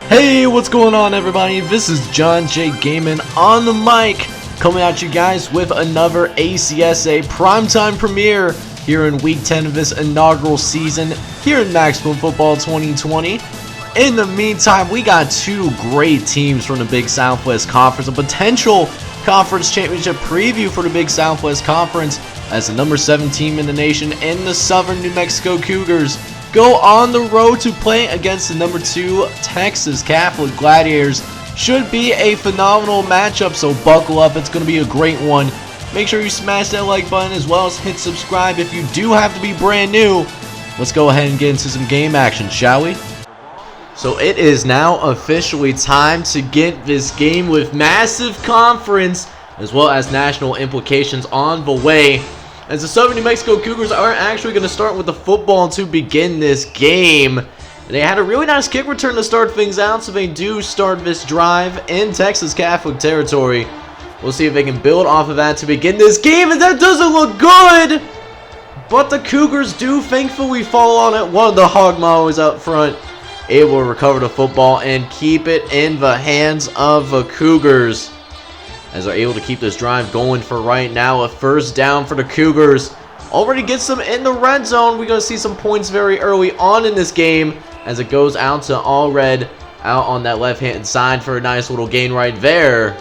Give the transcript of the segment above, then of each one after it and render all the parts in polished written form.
Hey, what's going on, everybody? This is John J. Gaiman on the mic, coming at you guys with another ACSA Primetime premiere here in Week 10 of this inaugural season here in Maximum Football 2020. In the meantime, we got two great teams from the Big Southwest Conference, a potential conference championship preview for the Big Southwest Conference as the number 7 team in the nation and the Southern New Mexico Cougars go on the road to play against the number 2 Texas Catholic Gladiators. Should be a phenomenal matchup, so buckle up. It's going to be a great one. Make sure you smash that like button as well as hit subscribe if you do have to be brand new. Let's go ahead and get into some game action, shall we? So it is now officially time to get this game with massive conference as well as national implications on the way, as the Southern New Mexico Cougars are actually going to start with the football to begin this game. They had a really nice kick return to start things out, so they do start this drive in Texas Catholic territory. We'll see if they can build off of that to begin this game, and that doesn't look good! But the Cougars do thankfully fall on it. One of the hog mollies up front, able to recover the football and keep it in the hands of the Cougars, as they're able to keep this drive going for right now. A first down for the Cougars. Already gets them in the red zone. We're going to see some points very early on in this game as it goes out to All Red out on that left-hand side for a nice little gain right there.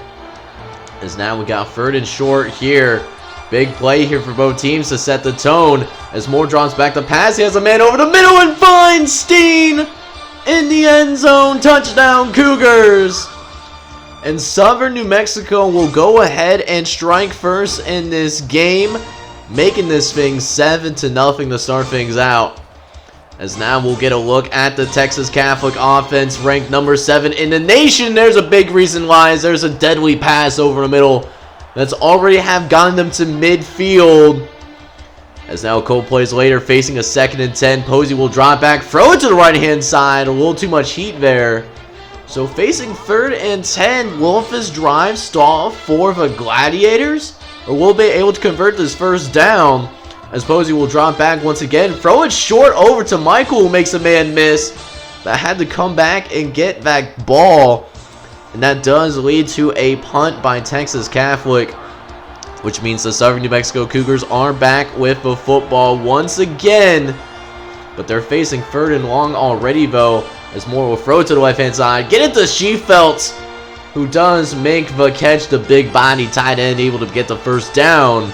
As now we got 3rd and short here. Big play here for both teams to set the tone. As Moore drops back the pass, he has a man over the middle and finds Steen in the end zone. Touchdown, Cougars! And Southern New Mexico will go ahead and strike first in this game, making this thing 7-0 to start things out. As now we'll get a look at the Texas Catholic offense, ranked number 7 in the nation. There's a big reason why. There's a deadly pass over the middle that's already have gotten them to midfield. As now a couple plays later, facing a 2nd and 10, Posey will drop back, throw it to the right-hand side. A little too much heat there. So facing 3rd and 10, will this drive stall for the Gladiators? Or will they be able to convert this first down? As Posey will drop back once again, throw it short over to Michael, who makes a man miss. But had to come back and get that ball. And that does lead to a punt by Texas Catholic, which means the Southern New Mexico Cougars are back with the football once again. But they're facing 3rd and long already, though, as Moore will throw it to the left-hand side. Get it to Shefeldt, who does make the catch, the big body tight end, able to get the first down.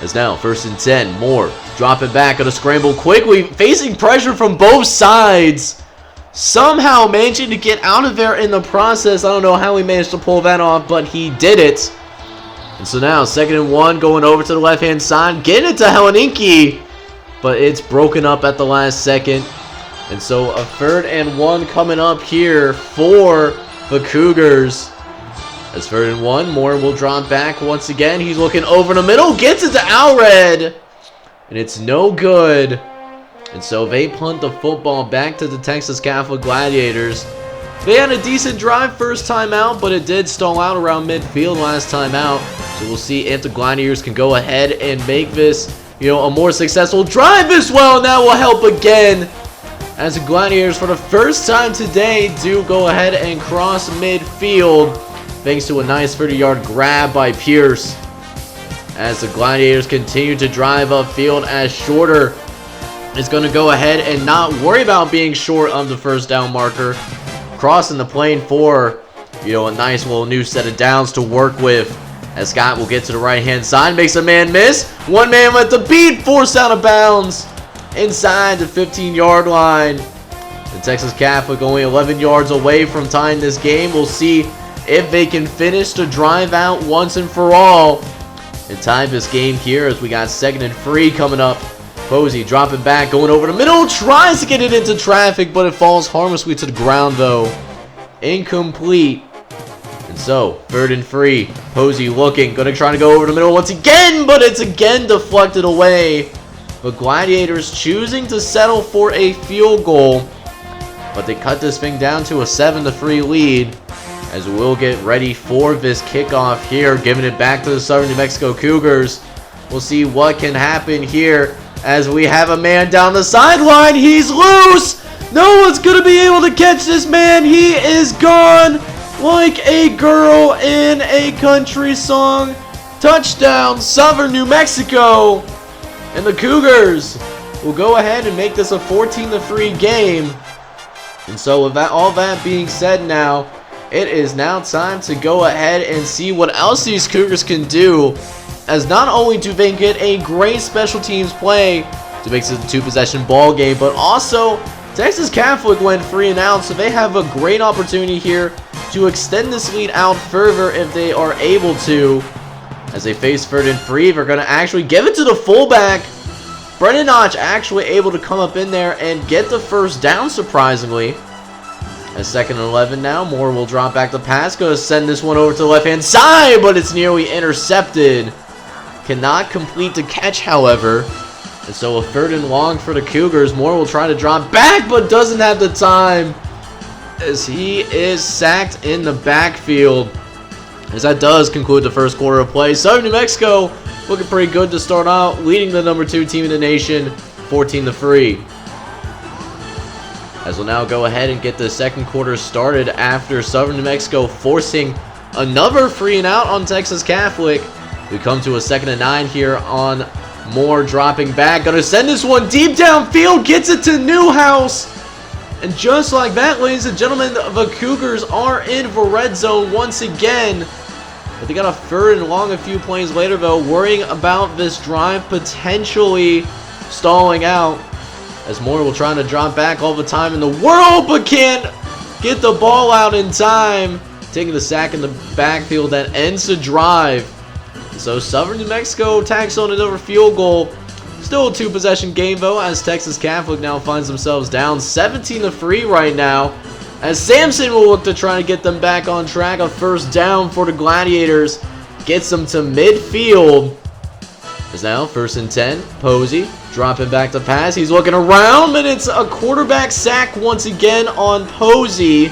As now, 1st and 10, Moore drop it back on a scramble quickly, facing pressure from both sides. Somehow managing to get out of there in the process. I don't know how he managed to pull that off, but he did it. And so now, 2nd and 1, going over to the left-hand side, getting it to Heleninki, but it's broken up at the last second. And so a 3rd and 1 coming up here for the Cougars. As 3rd and 1, Moore will drop back once again. He's looking over the middle, gets it to Alred, and it's no good. And so they punt the football back to the Texas Catholic Gladiators. They had a decent drive first time out, but it did stall out around midfield last time out. So we'll see if the Gladiators can go ahead and make this, a more successful drive as well, and that will help again, as the Gladiators, for the first time today, do go ahead and cross midfield, thanks to a nice 30-yard grab by Pierce. As the Gladiators continue to drive upfield, as Shorter is going to go ahead and not worry about being short of the first down marker, crossing the plane for, a nice little new set of downs to work with. As Scott will get to the right-hand side, makes a man miss. One man with the beat, forced out of bounds inside the 15-yard line. The Texas Catholic only 11 yards away from tying this game. We'll see if they can finish the drive out once and for all and tie this game here, as we got 2nd and 3 coming up. Posey dropping back, going over the middle, tries to get it into traffic, but it falls harmlessly to the ground, though. Incomplete. And so, 3rd and 3. Posey looking, going to try to go over the middle once again, but it's again deflected away. The Gladiators choosing to settle for a field goal, but they cut this thing down to a 7-3 lead, as we'll get ready for this kickoff here, giving it back to the Southern New Mexico Cougars. We'll see what can happen here, as we have a man down the sideline. He's loose, No one's gonna be able to catch this man. He is gone like a girl in a country song. Touchdown, Southern New Mexico. And the Cougars will go ahead and make this a 14-3 game. And so with all that being said now, it is now time to go ahead and see what else these Cougars can do, as not only do they get a great special teams play to make this a 2-possession ball game, but also Texas Catholic went 3 and out, so they have a great opportunity here to extend this lead out further if they are able to. As they face 3rd and 3, they're going to actually give it to the fullback. Brennan Notch actually able to come up in there and get the first down, surprisingly. As 2nd and 11 now, Moore will drop back the pass. Going to send this one over to the left-hand side, but it's nearly intercepted. Cannot complete the catch, however. And so a 3rd and long for the Cougars. Moore will try to drop back, but doesn't have the time, as he is sacked in the backfield. As that does conclude the first quarter of play. Southern New Mexico looking pretty good to start out, leading the number 2 team in the nation, 14-3. As we'll now go ahead and get the second quarter started after Southern New Mexico forcing another 3 and out on Texas Catholic. We come to a 2nd and 9 here on Moore dropping back. Gonna send this one deep downfield, gets it to Newhouse. And just like that, ladies and gentlemen, the Cougars are in the red zone once again. But they got a 3rd and long a few plays later, though, worrying about this drive potentially stalling out. As Moore will try to drop back all the time in the world, but can't get the ball out in time. Taking the sack in the backfield that ends the drive. So Southern New Mexico tacks on another field goal. Still a 2-possession game, though, as Texas Catholic now finds themselves down 17-3 right now. As Sampson will look to try to get them back on track. A first down for the Gladiators. Gets them to midfield. As now 1st and 10. Posey dropping back to pass. He's looking around, and it's a quarterback sack once again on Posey.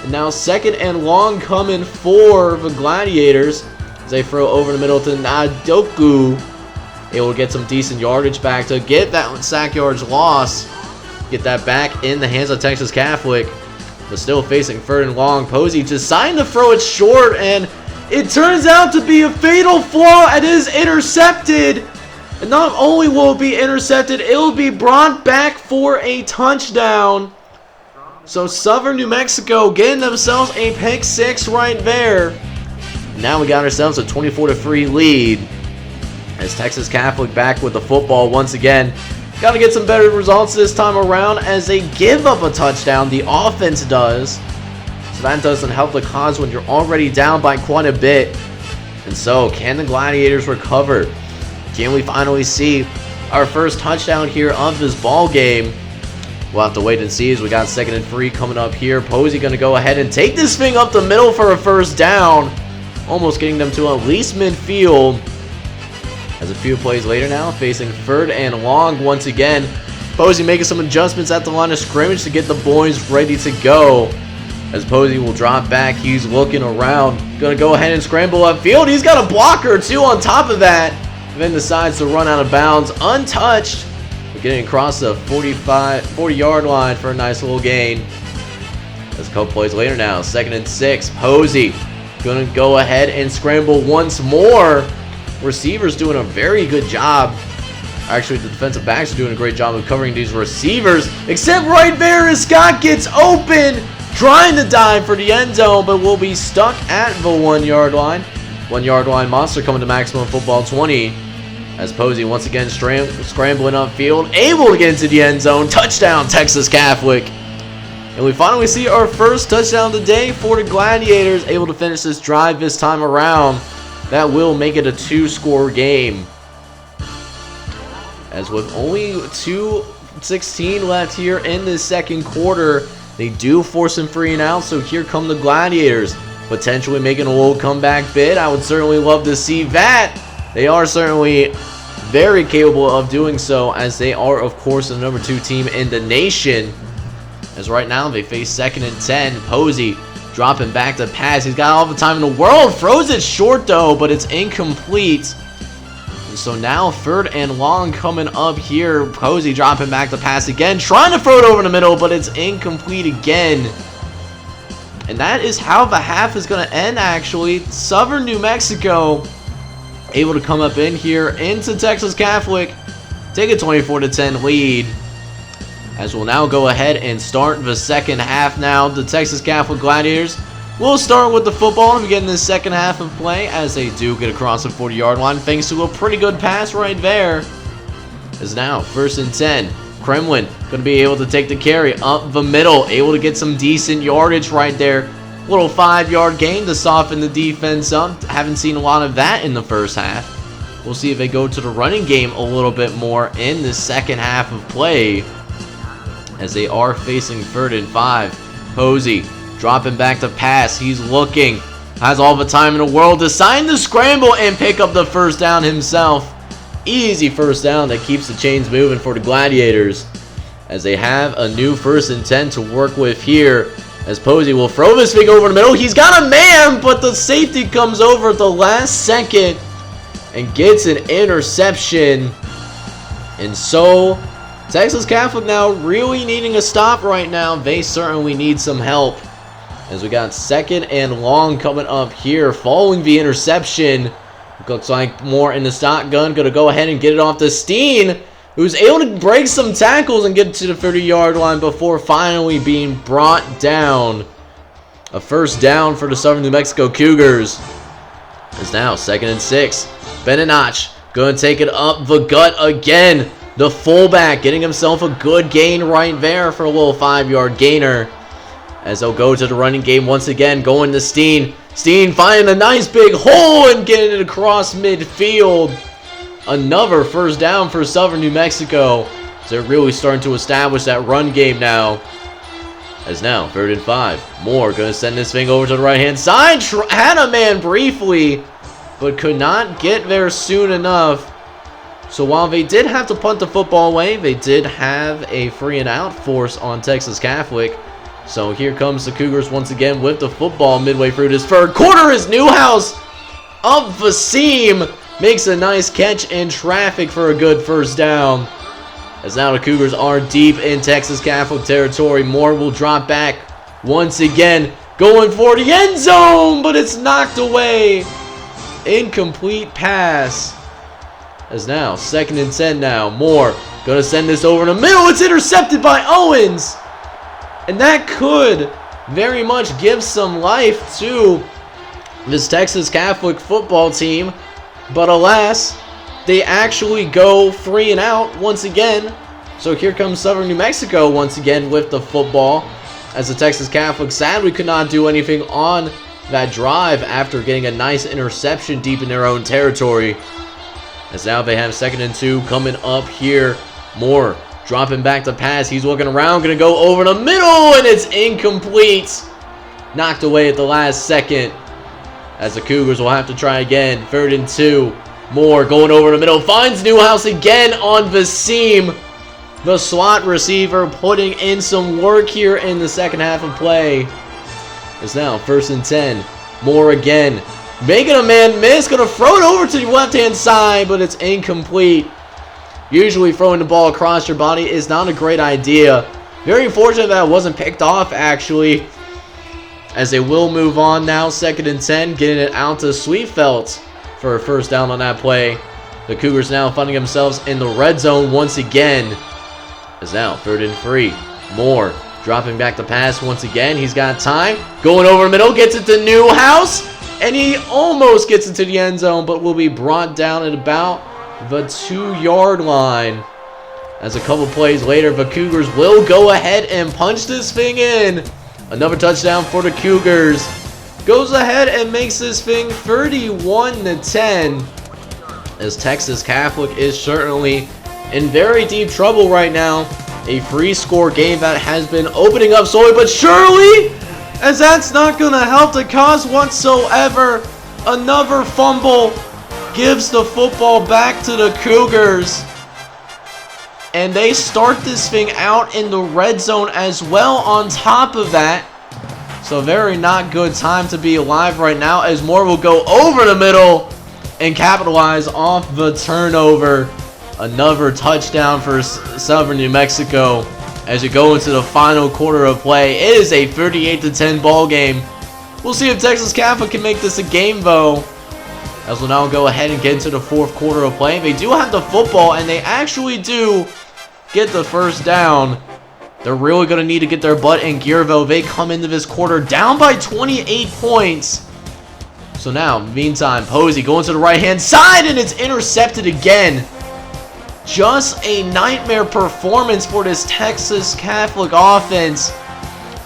And now 2nd and long coming for the Gladiators. As they throw over the middle to Nadoku. Able to get some decent yardage back to get that sack yards loss. Get that back in the hands of Texas Catholic. But still facing 3rd and long. Posey deciding to throw it short, and it turns out to be a fatal flaw. It is intercepted. And not only will it be intercepted, it will be brought back for a touchdown. So Southern New Mexico getting themselves a pick 6 right there. Now we got ourselves a 24-3 lead. As Texas Catholic back with the football once again. Got to get some better results this time around as they give up a touchdown. The offense does. So that doesn't help the cause when you're already down by quite a bit. And so, can the Gladiators recover? Can we finally see our first touchdown here of this ball game? We'll have to wait and see as we got 2nd and 3 coming up here. Posey going to go ahead and take this thing up the middle for a first down. Almost getting them to at least midfield. As a few plays later now, facing 3rd and long once again. Posey making some adjustments at the line of scrimmage to get the boys ready to go. As Posey will drop back, he's looking around. Going to go ahead and scramble upfield. He's got a blocker too on top of that. And then decides to run out of bounds untouched. We're getting across the 40-yard line for a nice little gain. As a couple plays later now, 2nd and 6. Posey going to go ahead and scramble once more. Receivers doing a very good job. Actually, the defensive backs are doing a great job of covering these receivers. Except right there as Scott gets open, trying to dive for the end zone, but will be stuck at the 1-yard line. 1-yard line monster coming to maximum football 20. As Posey once again scrambling upfield, able to get into the end zone. Touchdown, Texas Catholic. And we finally see our first touchdown of the day for the Gladiators, able to finish this drive this time around. That will make it a 2-score game. As with only 2:16 left here in the second quarter, they do force some 3 and out, so here come the Gladiators. Potentially making a little comeback bid. I would certainly love to see that. They are certainly very capable of doing so, as they are, of course, the number 2 team in the nation. As right now they face 2nd and 10. Posey dropping back to pass. He's got all the time in the world. Throws it short though, but it's incomplete. So now 3rd and long coming up here. Posey dropping back the pass again, trying to throw it over the middle, but it's incomplete again. And that is how the half is going to end, actually. Southern New Mexico able to come up in here into Texas Catholic, take a 24-10 lead. As we'll now go ahead and start the second half now. The Texas Catholic Gladiators will start with the football and begin the second half of play as they do get across the 40-yard line thanks to a pretty good pass right there. As now 1st and 10. Kremlin going to be able to take the carry up the middle, able to get some decent yardage right there. Little 5-yard gain to soften the defense up. Haven't seen a lot of that in the first half. We'll see if they go to the running game a little bit more in the second half of play, as they are facing 3rd and 5. Posey dropping back to pass. He's looking. Has all the time in the world to sign the scramble and pick up the first down himself. Easy first down that keeps the chains moving for the Gladiators, as they have a new 1st and 10 to work with here. As Posey will throw this thing over the middle. He's got a man, but the safety comes over at the last second and gets an interception. And so Texas Catholic now really needing a stop right now. They certainly need some help, as we got 2nd and long coming up here following the interception. Looks like more in the shotgun. Going to go ahead and get it off to Steen, who's able to break some tackles and get to the 30-yard line before finally being brought down. A first down for the Southern New Mexico Cougars. It's now 2nd and 6. Benenach going to take it up the gut again. The fullback getting himself a good gain right there for a little 5-yard gainer, as they'll go to the running game once again, going to Steen. Steen finding a nice big hole and getting it across midfield. Another first down for Southern New Mexico. So they're really starting to establish that run game now. As now 3rd and 5. Moore going to send this thing over to the right-hand side. Had a man briefly, but could not get there soon enough. So while they did have to punt the football away, they did have a 3-and-out force on Texas Catholic. So here comes the Cougars once again with the football midway through this 3rd quarter. As Newhouse up the seam makes a nice catch in traffic for a good first down. As now the Cougars are deep in Texas Catholic territory. Moore will drop back once again, going for the end zone, but it's knocked away. Incomplete pass. As now 2nd and 10 now. Moore going to send this over in the middle. It's intercepted by Owens. And that could very much give some life to this Texas Catholic football team. But alas, they actually go 3-and-out once again. So here comes Southern New Mexico once again with the football, as the Texas Catholic sadly could not do anything on that drive after getting a nice interception deep in their own territory. As now they have 2nd and 2 coming up here. Moore dropping back to pass. He's looking around, going to go over the middle, and it's incomplete. Knocked away at the last second, as the Cougars will have to try again. 3rd and 2. Moore going over the middle. Finds Newhouse again on the seam. The slot receiver putting in some work here in the second half of play. It's now 1st and 10. Moore again. Making a man miss. Going to throw it over to the left-hand side, but it's incomplete. Usually throwing the ball across your body is not a great idea. Very fortunate that it wasn't picked off, actually, as they will move on now. 2nd and 10, getting it out to Sweetfelt for a first down on that play. The Cougars now finding themselves in the red zone once again. As now 3rd and 3. Moore dropping back the pass once again. He's got time. Going over the middle, gets it to Newhouse, and he almost gets into the end zone, but will be brought down at about the 2-yard line. As a couple plays later, the Cougars will go ahead and punch this thing in. Another touchdown for the Cougars. Goes ahead and makes this thing 31-10. As Texas Catholic is certainly in very deep trouble right now. A free score game that has been opening up slowly but surely, as that's not going to help the cause whatsoever. Another fumble gives the football back to the Cougars, and they start this thing out in the red zone as well on top of that. So very not good time to be alive right now, as Moore will go over the middle and capitalize off the turnover. Another touchdown for Southern New Mexico as you go into the final quarter of play. It is a 38-10 ball game. We'll see if Texas Catholic can make this a game, though, as we'll now go ahead and get into the fourth quarter of play. They do have the football, and they actually do get the first down. They're really going to need to get their butt in gear, though. They come into this quarter down by 28 points. So now, meantime, Posey going to the right-hand side, and it's intercepted again. Just a nightmare performance for this Texas Catholic offense,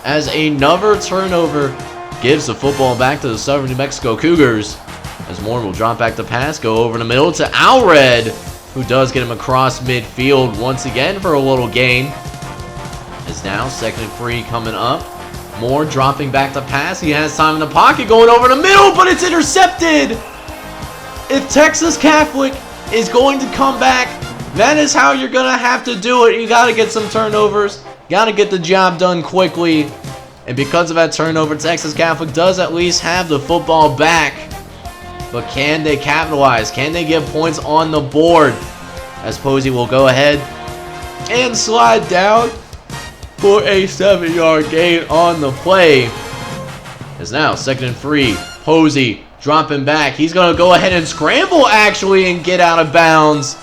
as another turnover gives the football back to the Southern New Mexico Cougars. As Moore will drop back the pass, go over the middle to Alred, who does get him across midfield once again for a little gain. As now, 2nd and 3 coming up. Moore dropping back the pass. He has time in the pocket, going over the middle, but it's intercepted. If Texas Catholic is going to come back, that is how you're going to have to do it. You got to get some turnovers. Got to get the job done quickly. And because of that turnover, Texas Catholic does at least have the football back. But can they capitalize? Can they get points on the board? As Posey will go ahead and slide down for a 7-yard gain on the play. As now, 2nd and 3. Posey dropping back. He's going to go ahead and scramble, actually, and get out of bounds.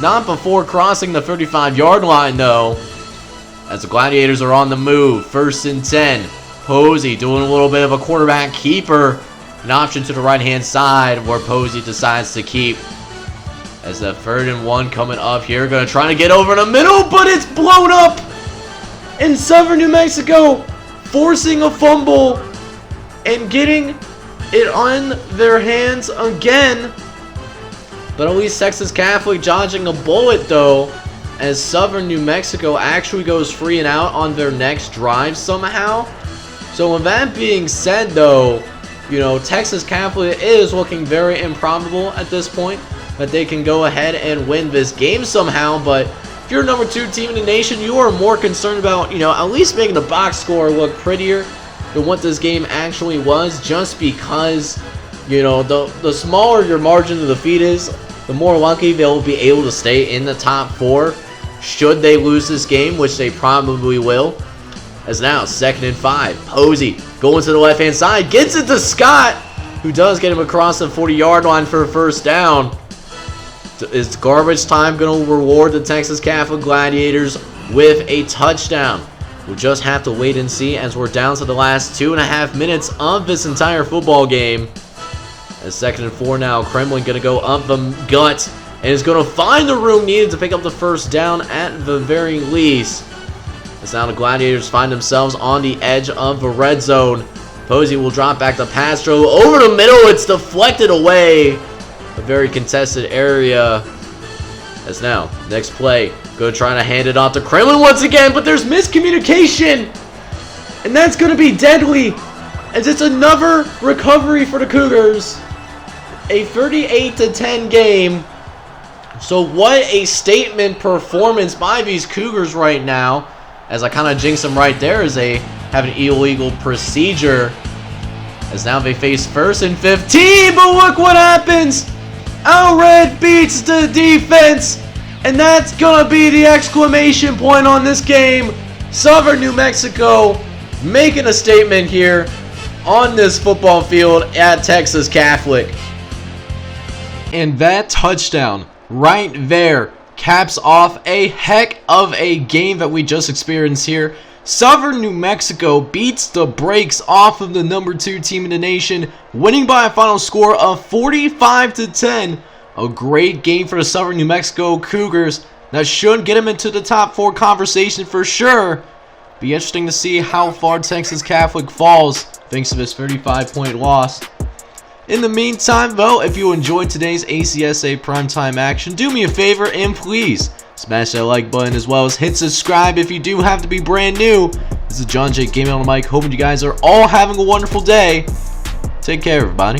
Not before crossing the 35-yard line, though. As the Gladiators are on the move. 1st and 10. Posey doing a little bit of a quarterback keeper. An option to the right-hand side where Posey decides to keep. As the 3rd and 1 coming up here. Going to try to get over the middle, but it's blown up. And Southern New Mexico forcing a fumble and getting it on their hands again. But at least Texas Catholic dodging a bullet, though, as Southern New Mexico actually goes free and out on their next drive somehow. So with that being said, though, you know, Texas Catholic is looking very improbable at this point that they can go ahead and win this game somehow. But if you're number 2 team in the nation, you are more concerned about, you know, at least making the box score look prettier than what this game actually was, just because, you know, the smaller your margin of defeat is, the more likely they'll be able to stay in the top 4 should they lose this game, which they probably will. As now, 2nd and 5. Posey going to the left-hand side, gets it to Scott, who does get him across the 40-yard line for a first down. Is garbage time going to reward the Texas Catholic Gladiators with a touchdown? We'll just have to wait and see, as we're down to the last 2.5 minutes of this entire football game. As 2nd and 4 now, Kremlin going to go up the gut and is going to find the room needed to pick up the first down at the very least. As now the Gladiators find themselves on the edge of the red zone. Posey will drop back the pass throw over the middle. It's deflected away. A very contested area. As now, next play, going to try to hand it off to Kremlin once again, but there's miscommunication. And that's going to be deadly, as it's another recovery for the Cougars. A 38-10 game. So what a statement performance by these Cougars right now. As I kind of jinx them right there, as they have an illegal procedure. As now they face 1st and 15, but look what happens. Alred beats the defense, and that's going to be the exclamation point on this game. Southern New Mexico making a statement here on this football field at Texas Catholic. And that touchdown right there caps off a heck of a game that we just experienced here. Southern New Mexico beats the brakes off of the number 2 team in the nation, winning by a final score of 45-10. A great game for the Southern New Mexico Cougars that should get them into the top 4 conversation for sure. Be interesting to see how far Texas Catholic falls thanks to this 35-point loss. In the meantime, though, if you enjoyed today's ACSA Primetime action, do me a favor and please smash that like button, as well as hit subscribe if you do have to be brand new. This is John J Gaming on the mic, hoping you guys are all having a wonderful day. Take care, everybody.